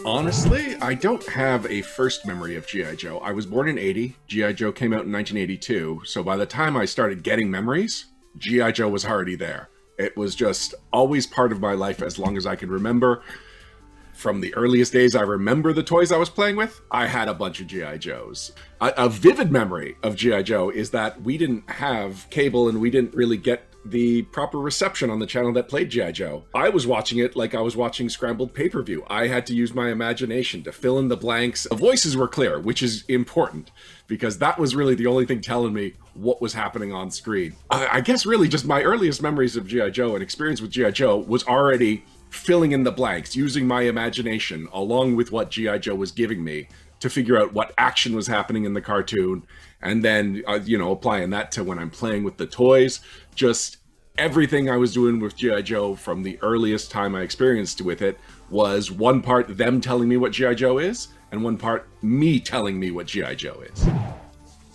Honestly, I don't have a first memory of G.I. Joe. I was born in 80. G.I. Joe came out in 1982. So by the time I started getting memories, G.I. Joe was already there. It was just always part of my life as long as I can remember. From the earliest days I remember the toys I was playing with, I had a bunch of G.I. Joes. A vivid memory of G.I. Joe is that we didn't have cable and we didn't really get the proper reception on the channel that played G.I. Joe. I was watching it like I was watching scrambled pay-per-view. I had to use my imagination to fill in the blanks. The voices were clear, which is important, because that was really the only thing telling me what was happening on screen. I guess really just my earliest memories of G.I. Joe and experience with G.I. Joe was already filling in the blanks, using my imagination along with what G.I. Joe was giving me to figure out what action was happening in the cartoon, and then, applying that to when I'm playing with the toys. Just everything I was doing with G.I. Joe from the earliest time I experienced with it was one part them telling me what G.I. Joe is, and one part me telling me what G.I. Joe is.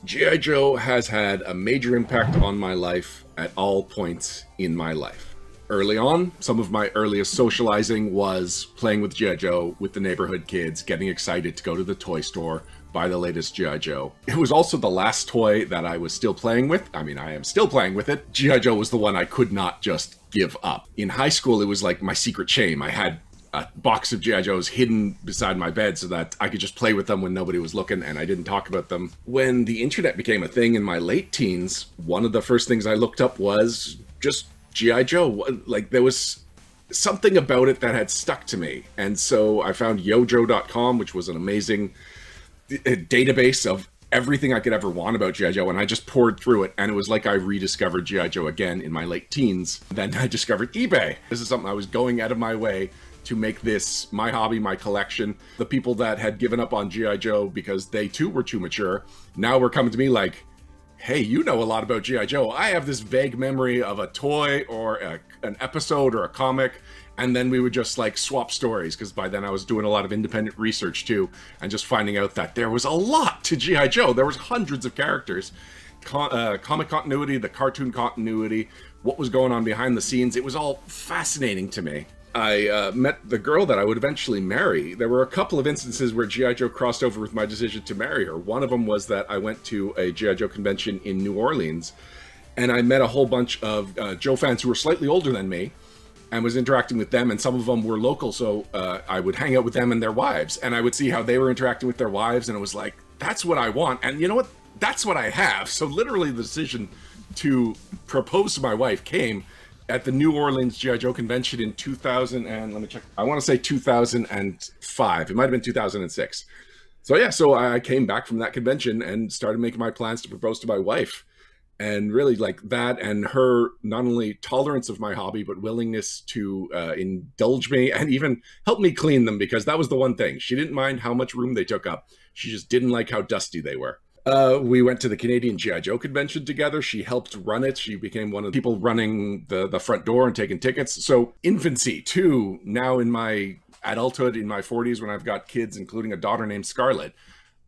G.I. Joe has had a major impact on my life at all points in my life. Early on, some of my earliest socializing was playing with G.I. Joe with the neighborhood kids, getting excited to go to the toy store, buy the latest G.I. Joe. It was also the last toy that I was still playing with. I mean, I am still playing with it. G.I. Joe was the one I could not just give up. In high school, it was like my secret shame. I had a box of G.I. Joes hidden beside my bed so that I could just play with them when nobody was looking, and I didn't talk about them. When the internet became a thing in my late teens, one of the first things I looked up was just G.I. Joe. Like, there was something about it that had stuck to me. And so I found yojo.com, which was an amazing database of everything I could ever want about G.I. Joe, and I just poured through it, and it was like I rediscovered G.I. Joe again in my late teens. Then I discovered eBay. This is something I was going out of my way to make this my hobby, my collection. The people that had given up on G.I. Joe because they too were too mature, now were coming to me like, hey, you know a lot about G.I. Joe. I have this vague memory of a toy or an episode or a comic, and then we would just like swap stories, because by then I was doing a lot of independent research too, and just finding out that there was a lot to G.I. Joe. There was hundreds of characters. Comic continuity, the cartoon continuity, what was going on behind the scenes. It was all fascinating to me. I met the girl that I would eventually marry. There were a couple of instances where G.I. Joe crossed over with my decision to marry her. One of them was that I went to a G.I. Joe convention in New Orleans, and I met a whole bunch of Joe fans who were slightly older than me, and was interacting with them, and some of them were local, so I would hang out with them and their wives, and I would see how they were interacting with their wives, and it was like, that's what I want, and you know what? That's what I have. So literally the decision to propose to my wife came at the New Orleans G.I. Joe convention in 2000, and let me check, I want to say 2005. It might have been 2006. So yeah, so I came back from that convention and started making my plans to propose to my wife. And really, like, that and her not only tolerance of my hobby, but willingness to indulge me and even help me clean them, because that was the one thing. She didn't mind how much room they took up. She just didn't like how dusty they were. We went to the Canadian G.I. Joe convention together. She helped run it. She became one of the people running the front door and taking tickets. So infancy too, now in my adulthood, in my 40s, when I've got kids, including a daughter named Scarlett,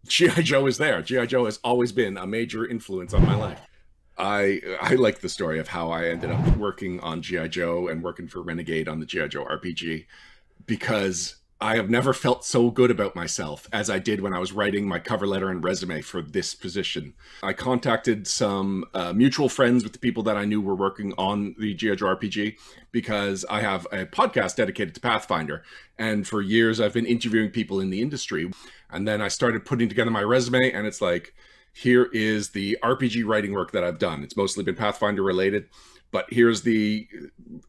G.I. Joe is there. G.I. Joe has always been a major influence on my life. I like the story of how I ended up working on G.I. Joe and working for Renegade on the G.I. Joe RPG, because I have never felt so good about myself as I did when I was writing my cover letter and resume for this position. I contacted some mutual friends with the people that I knew were working on the G.I. Joe RPG, because I have a podcast dedicated to Pathfinder, and for years I've been interviewing people in the industry. And then I started putting together my resume, and it's like, here is the RPG writing work that I've done. It's mostly been Pathfinder related, but here's the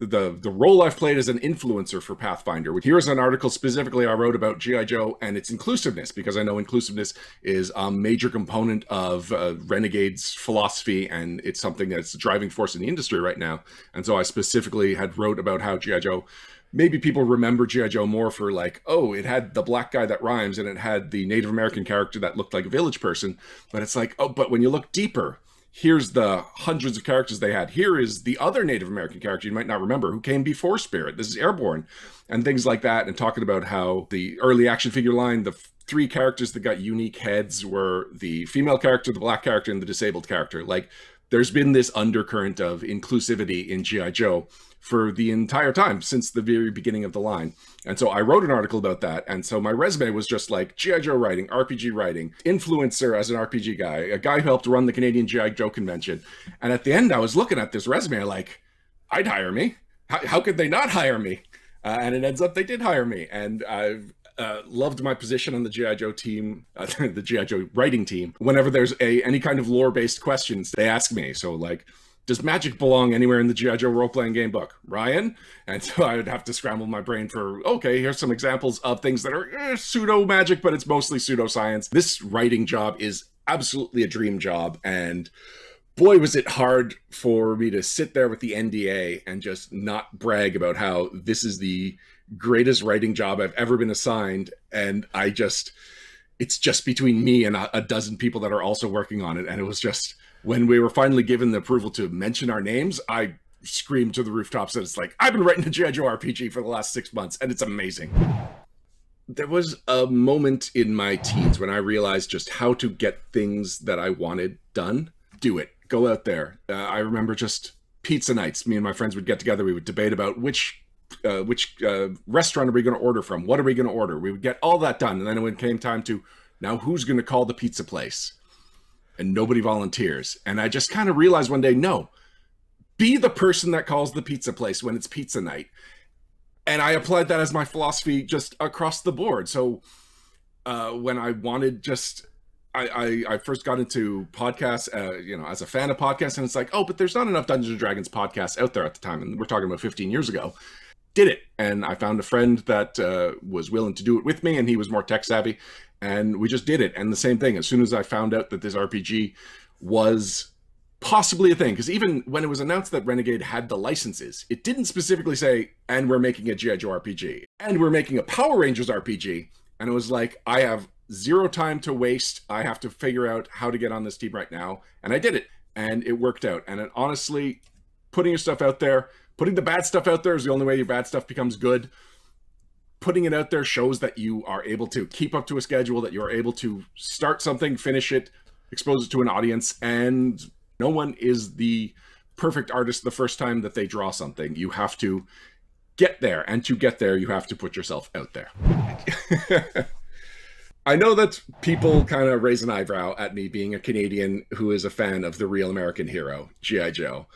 role I've played as an influencer for Pathfinder. Here's an article specifically I wrote about G.I. Joe and its inclusiveness, because I know inclusiveness is a major component of Renegade's philosophy, and it's something that's a driving force in the industry right now. And so I specifically had wrote about how G.I. Joe, maybe people remember G.I. Joe more for like, oh, it had the black guy that rhymes and it had the Native American character that looked like a village person. But it's like, oh, but when you look deeper, here's the hundreds of characters they had. Here is the other Native American character you might not remember who came before Spirit. This is Airborne, and things like that. And talking about how the early action figure line, the three characters that got unique heads were the female character, the black character, and the disabled character. Like, there's been this undercurrent of inclusivity in G.I. Joe for the entire time since the very beginning of the line. And so I wrote an article about that. And so my resume was just like G.I. Joe writing, RPG writing, influencer as an RPG guy, a guy who helped run the Canadian G.I. Joe convention. And at the end, I was looking at this resume like, I'd hire me. How could they not hire me? And it ends up they did hire me. And I've loved my position on the G.I. Joe team, the G.I. Joe writing team. Whenever there's any kind of lore-based questions, they ask me. So like, does magic belong anywhere in the G.I. Joe role-playing game book? Ryan? And so I would have to scramble my brain for, okay, here's some examples of things that are pseudo-magic, but it's mostly pseudoscience. This writing job is absolutely a dream job. And boy, was it hard for me to sit there with the NDA and just not brag about how this is the greatest writing job I've ever been assigned. And it's just between me and a dozen people that are also working on it. And it was just, when we were finally given the approval to mention our names, I screamed to the rooftops that it's like, I've been writing a G.I. Joe RPG for the last 6 months, and it's amazing. There was a moment in my teens when I realized just how to get things that I wanted done. Do it. Go out there. I remember just pizza nights. Me and my friends would get together. We would debate about which restaurant are we going to order from? What are we going to order? We would get all that done. And then when it came time to, now who's going to call the pizza place? And nobody volunteers. And I just kind of realized one day, no, be the person that calls the pizza place when it's pizza night. And I applied that as my philosophy just across the board. So when I wanted I first got into podcasts, as a fan of podcasts, and it's like, oh, but there's not enough Dungeons & Dragons podcasts out there at the time. And we're talking about 15 years ago. Did it. And I found a friend that was willing to do it with me, and he was more tech savvy. And we just did it. And the same thing, as soon as I found out that this RPG was possibly a thing, because even when it was announced that Renegade had the licenses, it didn't specifically say, and we're making a G.I. Joe RPG, and we're making a Power Rangers RPG. And it was like, I have zero time to waste. I have to figure out how to get on this team right now. And I did it. And it worked out. And it, honestly, putting your stuff out there, putting the bad stuff out there is the only way your bad stuff becomes good. Putting it out there shows that you are able to keep up to a schedule, that you're able to start something, finish it, expose it to an audience, and no one is the perfect artist the first time that they draw something. You have to get there, and to get there, you have to put yourself out there. I know that people kind of raise an eyebrow at me being a Canadian who is a fan of the real American hero, G.I. Joe.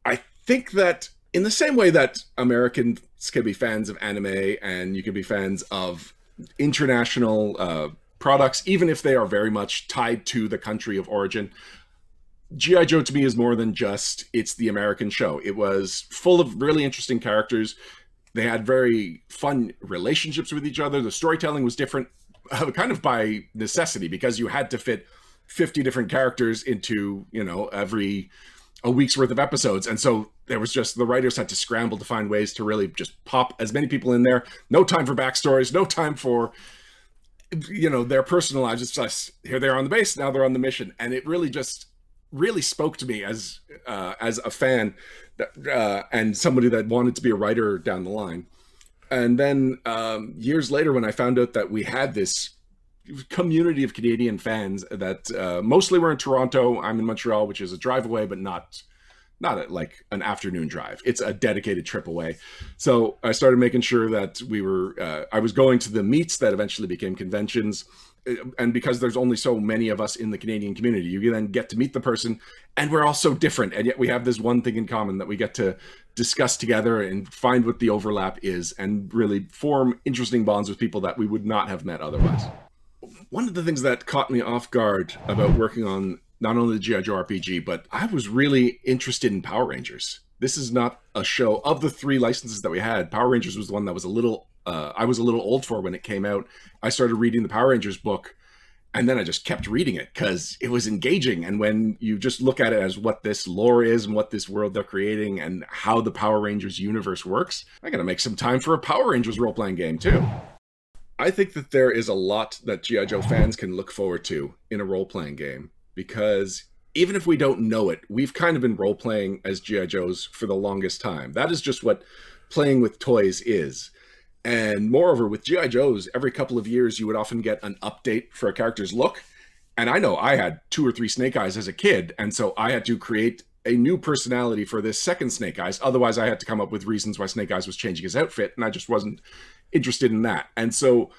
I think that in the same way that Americans can be fans of anime and you can be fans of international products, even if they are very much tied to the country of origin, G.I. Joe to me is more than just, it's the American show. It was full of really interesting characters. They had very fun relationships with each other. The storytelling was different, kind of by necessity, because you had to fit 50 different characters into, every a week's worth of episodes. And so there was just, the writers had to scramble to find ways to really just pop as many people in there. No time for backstories, no time for, their personal lives. It's just, here they are on the base, now they're on the mission. And it really spoke to me as a fan and somebody that wanted to be a writer down the line. And then years later, when I found out that we had this community of Canadian fans that mostly were in Toronto. I'm in Montreal, which is a drive away, but not like an afternoon drive. It's a dedicated trip away. So I started making sure that I was going to the meets that eventually became conventions. And because there's only so many of us in the Canadian community, you then get to meet the person, and we're all so different. And yet we have this one thing in common that we get to discuss together and find what the overlap is and really form interesting bonds with people that we would not have met otherwise. One of the things that caught me off guard about working on not only the G.I. Joe RPG, but I was really interested in Power Rangers. This is not a show. Of the 3 licenses that we had, Power Rangers was the one that was I was a little old for when it came out. I started reading the Power Rangers book, and then I just kept reading it because it was engaging. And when you just look at it as what this lore is and what this world they're creating and how the Power Rangers universe works, I gotta make some time for a Power Rangers role-playing game too. I think that there is a lot that G.I. Joe fans can look forward to in a role-playing game, because even if we don't know it, we've kind of been role-playing as G.I. Joes for the longest time. That is just what playing with toys is. And moreover, with G.I. Joes, every couple of years, you would often get an update for a character's look. And I know I had 2 or 3 Snake Eyes as a kid, and so I had to create a new personality for this second Snake Eyes. Otherwise, I had to come up with reasons why Snake Eyes was changing his outfit, and I just wasn't interested in that. And so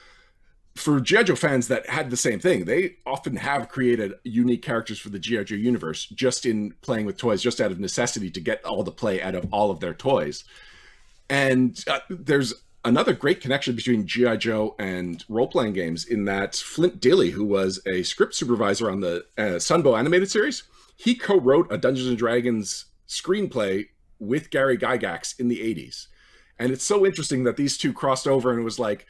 for G.I. Joe fans that had the same thing, they often have created unique characters for the G.I. Joe universe just in playing with toys, just out of necessity to get all the play out of all of their toys. And there's another great connection between G.I. Joe and role-playing games in that Flint Dilley, who was a script supervisor on the Sunbow animated series, he co-wrote a Dungeons & Dragons screenplay with Gary Gygax in the 80s. And it's so interesting that these two crossed over and it was like,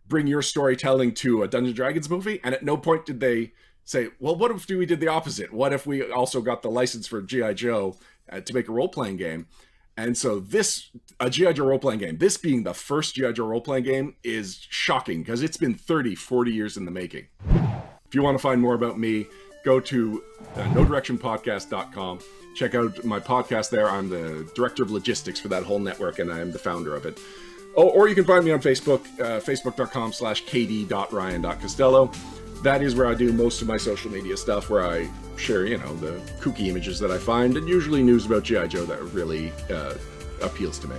bring your storytelling to a Dungeons & Dragons movie. And at no point did they say, well, what if we did the opposite? What if we also got the license for G.I. Joe to make a role-playing game? And so a G.I. Joe role-playing game, this being the first G.I. Joe role-playing game, is shocking because it's been 30, 40 years in the making. If you want to find more about me, go to nodirectionpodcast.com. Check out my podcast there. I'm the director of logistics for that whole network, and I am the founder of it. Oh, or you can find me on Facebook, facebook.com/kd.ryan.costello. That is where I do most of my social media stuff, where I share, the kooky images that I find, and usually news about G.I. Joe that really appeals to me.